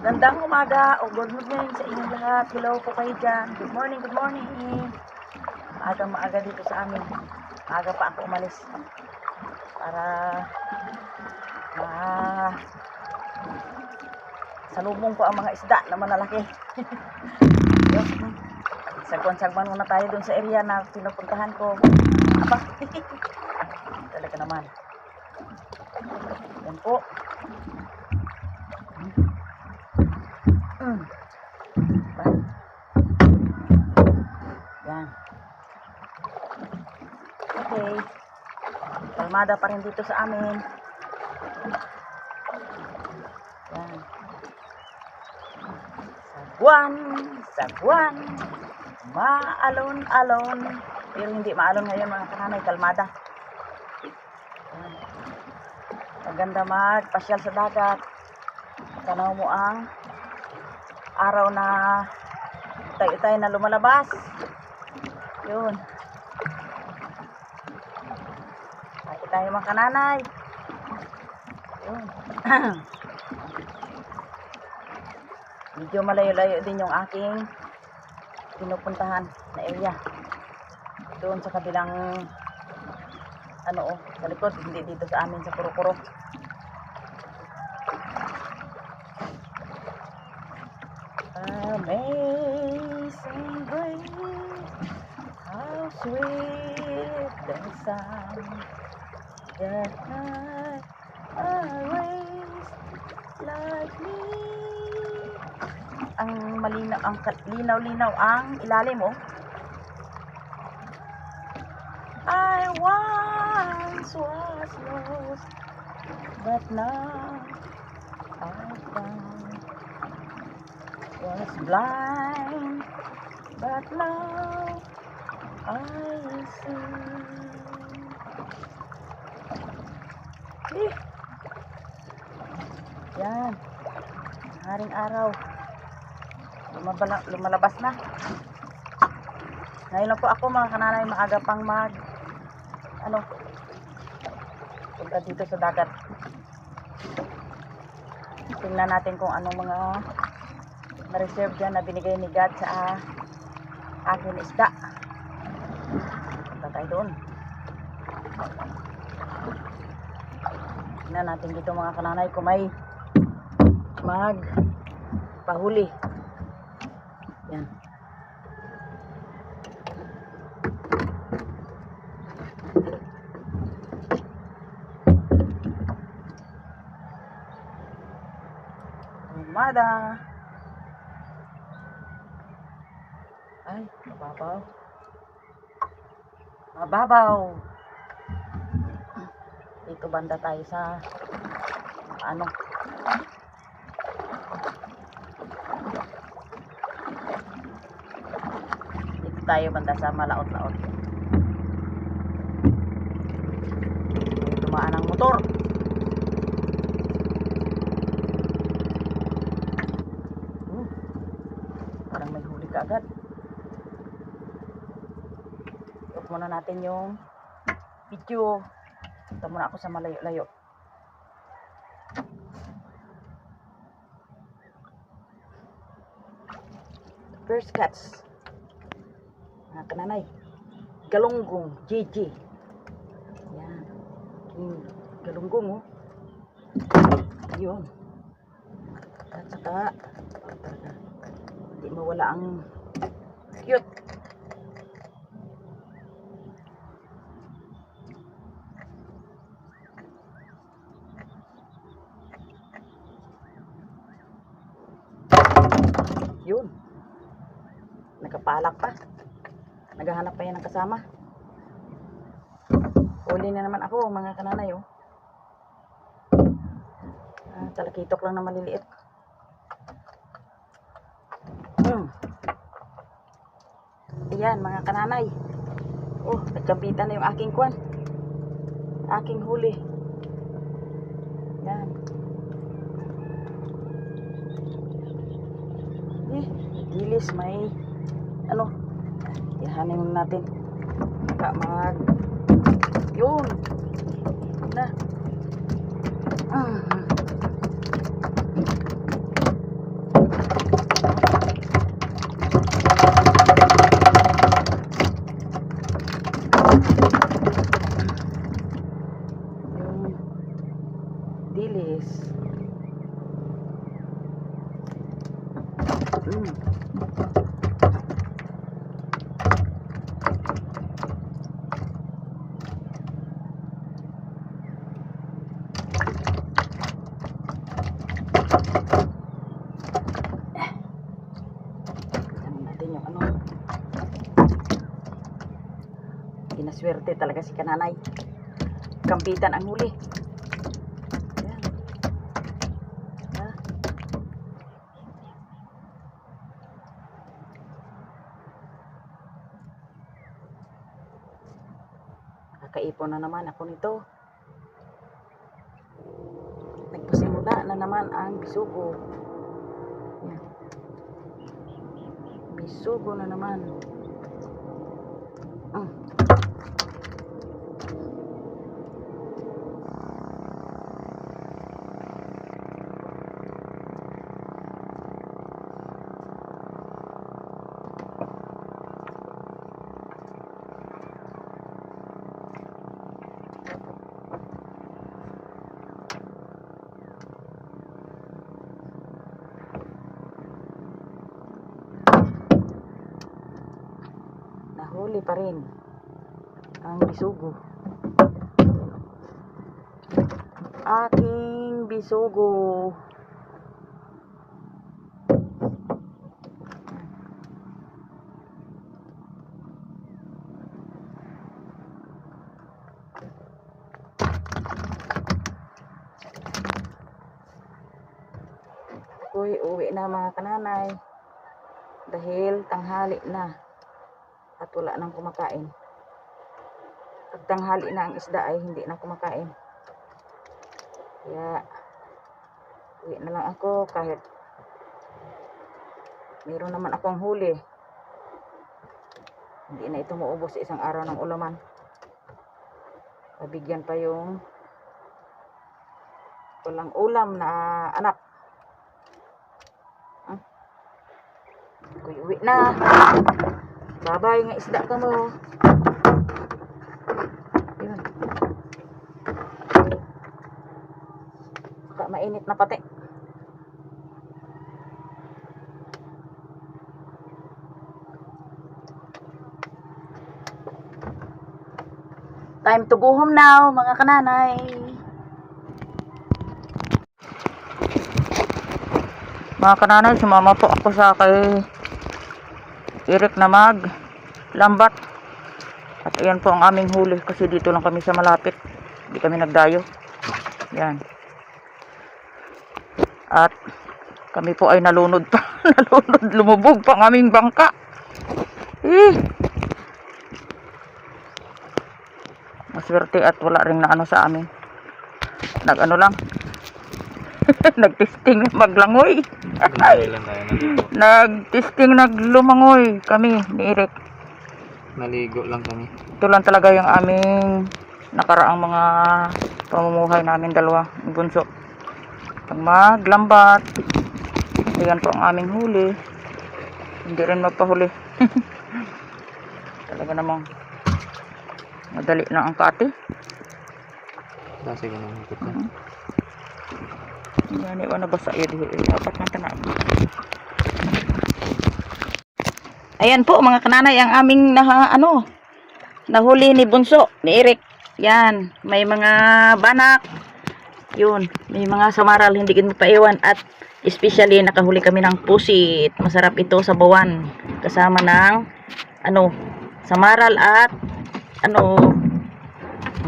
Gandang umaga o good morning sa inyong lahat. Hello po kayo dyan. Good morning, good morning. Maaga dito sa amin. Maaga pa ako umalis para salubong ko ang mga isda na malalaki. Sagwan-sagwan muna tayo dun sa area na pinupuntahan ko. Aba, talaga naman. Yan po. Yan. Okay. Kalmada pa rin dito sa amin. Yan. Sagwan. Maalon-alon. Pero hindi maalon ngayon mga kananay. Kalmada. Yan. Maganda magpasyal sa dagat. Tanaw mo ang araw na tayo na lumalabas. Yun. Pati tayo mga kananay. Yun. Medyo malayo-layo din yung aking pinupuntahan na area. Doon sa kabilang sa likod, hindi dito sa amin sa Kuro-Kuro. Amazing grace, how sweet the sound that I raised like me. Ang malinaw, ang linaw-linaw ang ilalim mo. I once was lost, but now I found. Was blind, but now I see. Yan. Haring araw. Lumalabas na. Ngayon lang po ako mga kananay, maaga pang punta dito sa dagat. Tingnan natin kung anong mga na-reserve dyan na binigay ni God sa akin isda. Punta tayo doon. Tingnan natin dito mga kananay kung may magpahuli. Yan. Armada. Ay, mababaw. Dito banda tayo sa dito tayo banda sa malaot-laot. Dumaan ang motor. Parang may huli ka agad. Muna natin yung video. Punta muna ako sa malayo-layo. First cuts. Mga kananay. Galunggong. GG. Yan. Galunggong Yun. At saka hindi mawala ang cute. Yun. Nagkapalak pa. Naghahanap pa yan ng kasama. Huli na naman ako mga kananay. Talakitok lang na maliliit. Ayan mga kananay. Nagkampitan na yung aking kwan. Aking huli. Yan. Gilis may ihanin natin yun na Natin yung ano. Kinaswerte talaga si Kananay. Kampitan ang huli. Ayan. Ah. Kakaipon na naman ako nito. Nagpasimula na naman ang bisugo. Ayan. Bisugo na naman. Nahuli pa rin ang bisugo. Aking bisugo. Uwi na mga kananay dahil tanghali na at wala nang kumakain. Pag tanghali na ang isda ay hindi na kumakain, kaya uwi na lang ako kahit mayroon naman akong huli. Hindi na ito maubos sa isang araw ng ulaman. Pabigyan pa yung walang ulam na anak. Uwi na. Babay nga isda ka mo. Yun. Saka mainit na pati. Time to go home now, mga kananay. Mga kananay, sumama po ako sa kay Eric na lambat. At ayan po ang aming huli kasi dito lang kami sa malapit. Hindi kami nagdayo. Yan. At kami po ay nalunod pa. Nalunod, lumubog pa ang aming bangka. Maswerte at wala ring naano sa amin. Nag-ano lang. Nag-testing maglangoy. Nag-testing naglumangoy kami ni Eric. Naligo lang kami. Ito lang talaga yung aming nakaraang mga pamumuhay namin dalawa, yung bunso. Pag maglambat, ayan po ang aming huli. Hindi rin magpahuli. Talaga namang madali lang ang kati. Kasi ko nang ikot na. Yan, iwan na ba sa iyo? Dapat ng tanap. Ayan po mga kananay, ang aming nahuli ni bunso, ni Eric. Yan, may mga banak. Yun, may mga samaral, hindi ko mapaiwan. At especially, nakahuli kami ng pusit. Masarap ito sa bawan. Kasama ng, samaral at,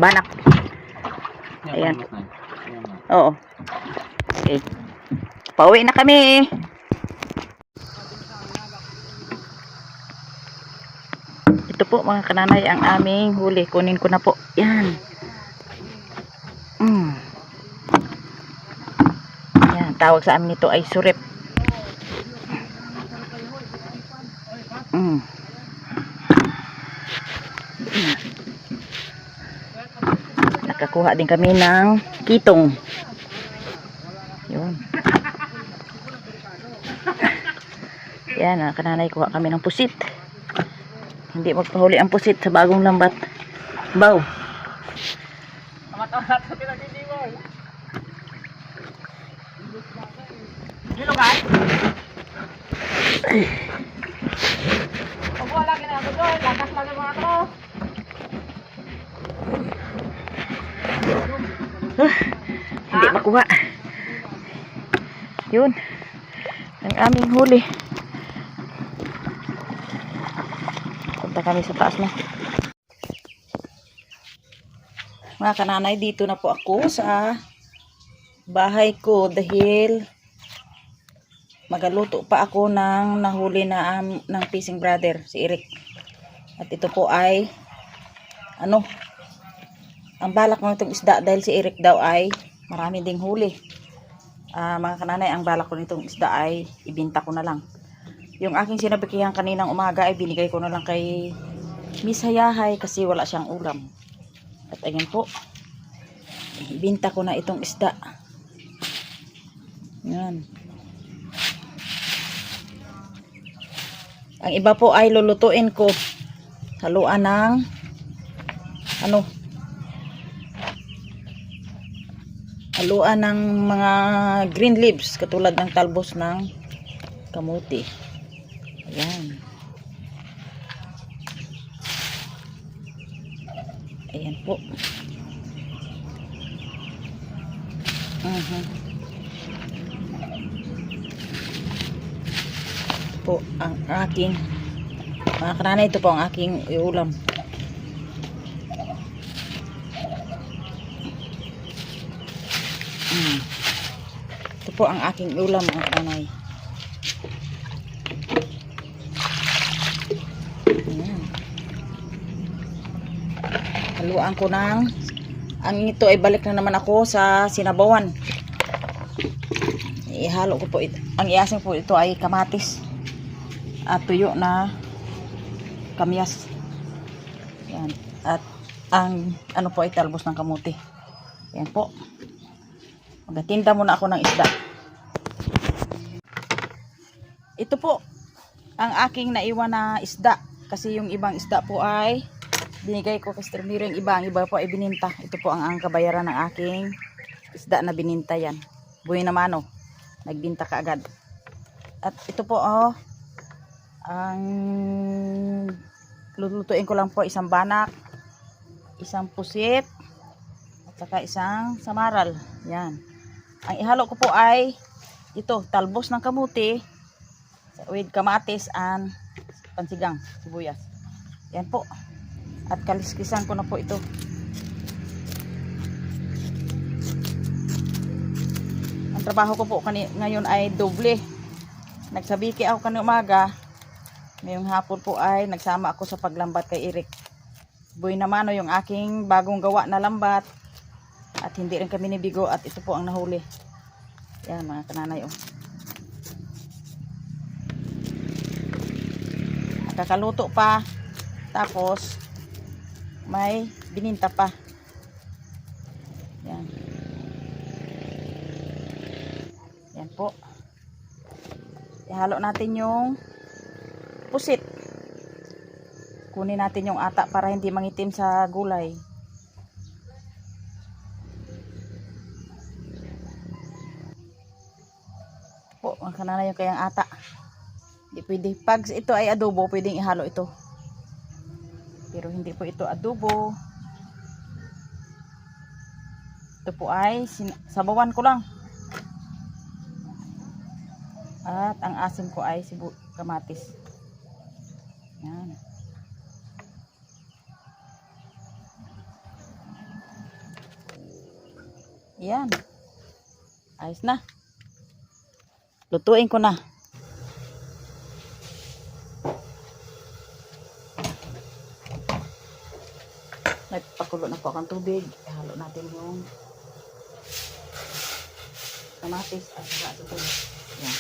banak. Ayan. Oo. Okay. Pauwi na kami. Ito po mga kananay ang aming huli. Kunin ko na po. Yan. Yan. Tawag sa amin ito ay surip. Nakakuha din kami ng kitong. Yun. Yan, kananay, kuha kami ng pusit. Hindi magpahuli ang pusit sa bagong lambat. Baw. Pag wala ginagawa, lakas lang yung mga to. Hindi makuha. Yun. Ang aming huli. Punta kami sa taas na. Mga kananay, dito na po ako sa bahay ko dahil magaluto pa ako ng nahuli na ng fishing brother, si Eric. At ito po ay ano, ang balak mo itong isda dahil si Eric daw ay marami ding huli. Mga kananay, ang balak ko nitong isda ay ibinta ko na lang. Yung aking sinabikihan kaninang umaga ay binigay ko na lang kay Miss Hayahay kasi wala siyang ulam. At ayan po, ibinta ko na itong isda. Yan. Ang iba po ay lulutuin ko. Haluan ng ano, haluan ng mga green leaves katulad ng talbos ng kamuti. Ayan. Ayan po. Po ang aking mga kananay, ito po ang aking ulam. Ito po ang aking ulam, mga kananay. Ayan. Haluan ko ng ang ito ay balik na naman ako sa sinabawan. Ihalo ko po ito. Ang iasing po ito ay kamatis at tuyo na kamyas. Yan. At ang ano po ay talbos ng kamuti. Yan po. Magatinda muna ako ng isda. Ito po ang aking naiwan na isda. Kasi yung ibang isda po ay binigay ko kay Mr. Miro. Yung iba po ay bininta. Ito po ang kabayaran ng aking isda na bininta yan. Buhay naman oh. Nagbinta ka agad. At ito po oh, ang lulutuin ko lang po isang banak, isang pusit, at saka isang samaral. Yan. Ang ihalo ko po ay ito, talbos ng kamuti with kamatis and pansigang, sibuyas. Yan po. At kaliskisan ko na po ito. Ang trabaho ko po ngayon ay doble. Nagsabiki ako kanina umaga. Ngayong hapon po ay nagsama ako sa paglambat kay Eric. Buhay naman o yung aking bagong gawa na lambat. At hindi rin kami nibigo at ito po ang nahuli. Yan mga kananay oh. Nakakaluto pa. Tapos may bininta pa. Yan. Yan po. Ihalo natin yung pusit. Kunin natin yung ata para hindi mangitim sa gulay. Po, ang kanana yung kayang ata. Hindi pwede. Pag ito ay adobo, pwedeng ihalo ito. Pero hindi po ito adobo. Ito po ay sabawan ko lang. At ang asim ko ay kamatis. Yan. Yan. Ayos na. Lutuin ko na. Nagpakulo na po ang tubig. Ihalo natin yung kamatis at saka ito. Yan.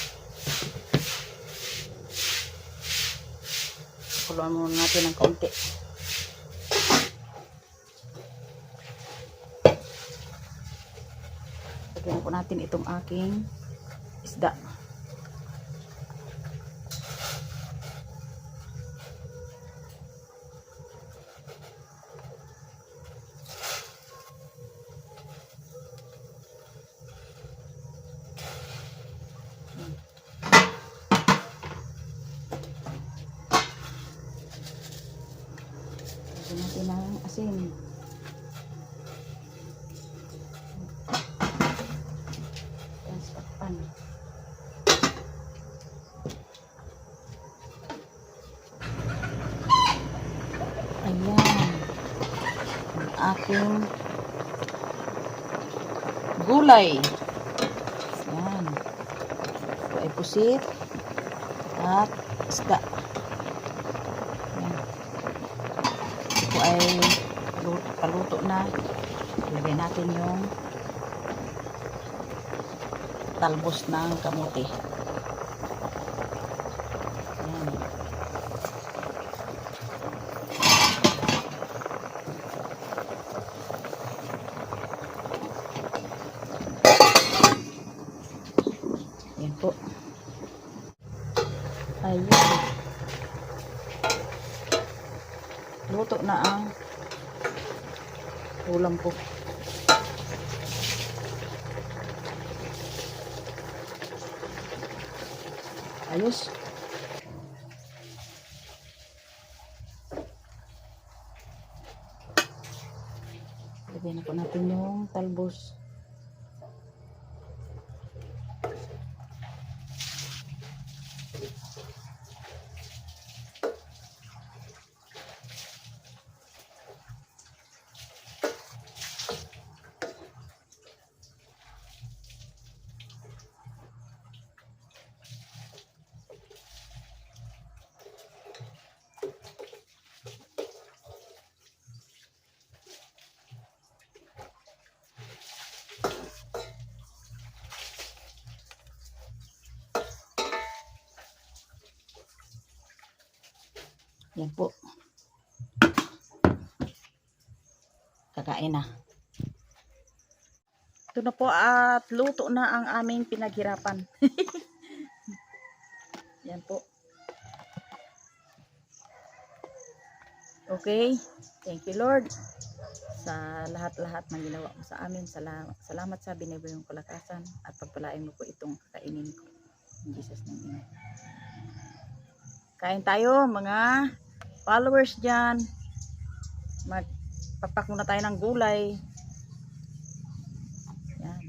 Pakuluan muna natin ng kaunti. Lagyan po natin itong aking isda. asin. Tapos takpan. Ayan. Ang aking gulay. Ayan. Ito ay pusit at isda. Ayan. Ito ay paluto na. Ilagay natin yung talbos ng kamote. Ayan. Ayan po. Ayun. Luto na ang ulam ko. Ayos. Lagyan na po natin yung talbos. Yan po. Kakain na. Ito na po at luto na ang aming pinaghirapan. Yan po. Okay. Thank you, Lord, sa lahat-lahat ng ginawa mo sa amin. Salamat sa binibigay mong kalakasan at pagpalain mo po itong kakainin ko. In Jesus' name. Kain tayo, mga followers dyan. Magpapak muna tayo ng gulay. Yan.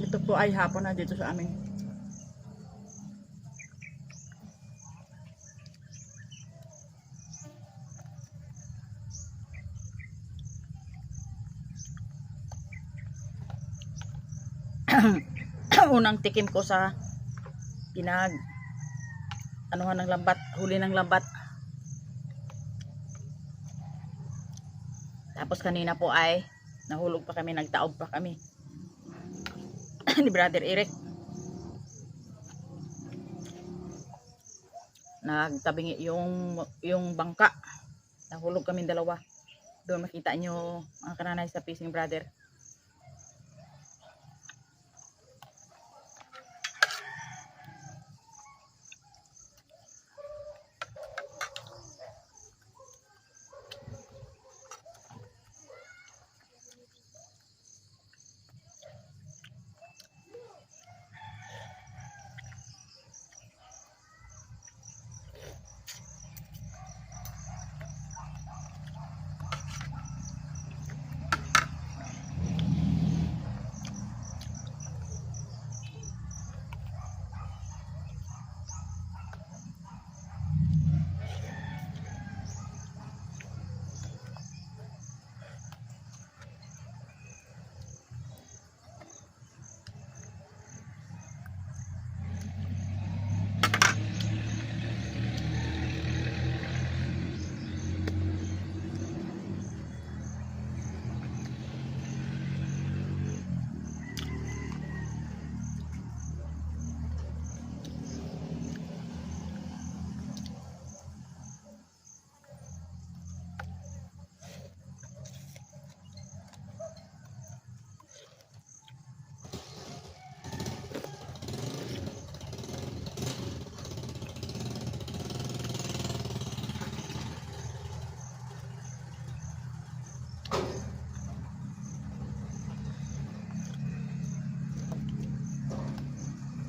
Ito po ay hapon na dito sa amin. Unang tikim ko sa anuhan ng lambat, huli ng lambat. Tapos kanina po ay nahulog pa kami, nagtaob pa kami ni Brother Eric. Nagtabingi yung bangka. Nahulog kami dalawa. Doon makita nyo mga kananay sa Fishing Brother.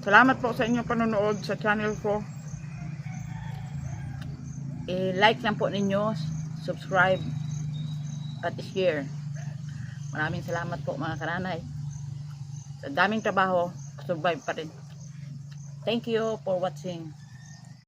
Salamat po sa inyong panonood sa channel ko. I-like lang po ninyo, subscribe, at share. Maraming salamat po mga kananay. Sa daming trabaho, survive pa rin. Thank you for watching.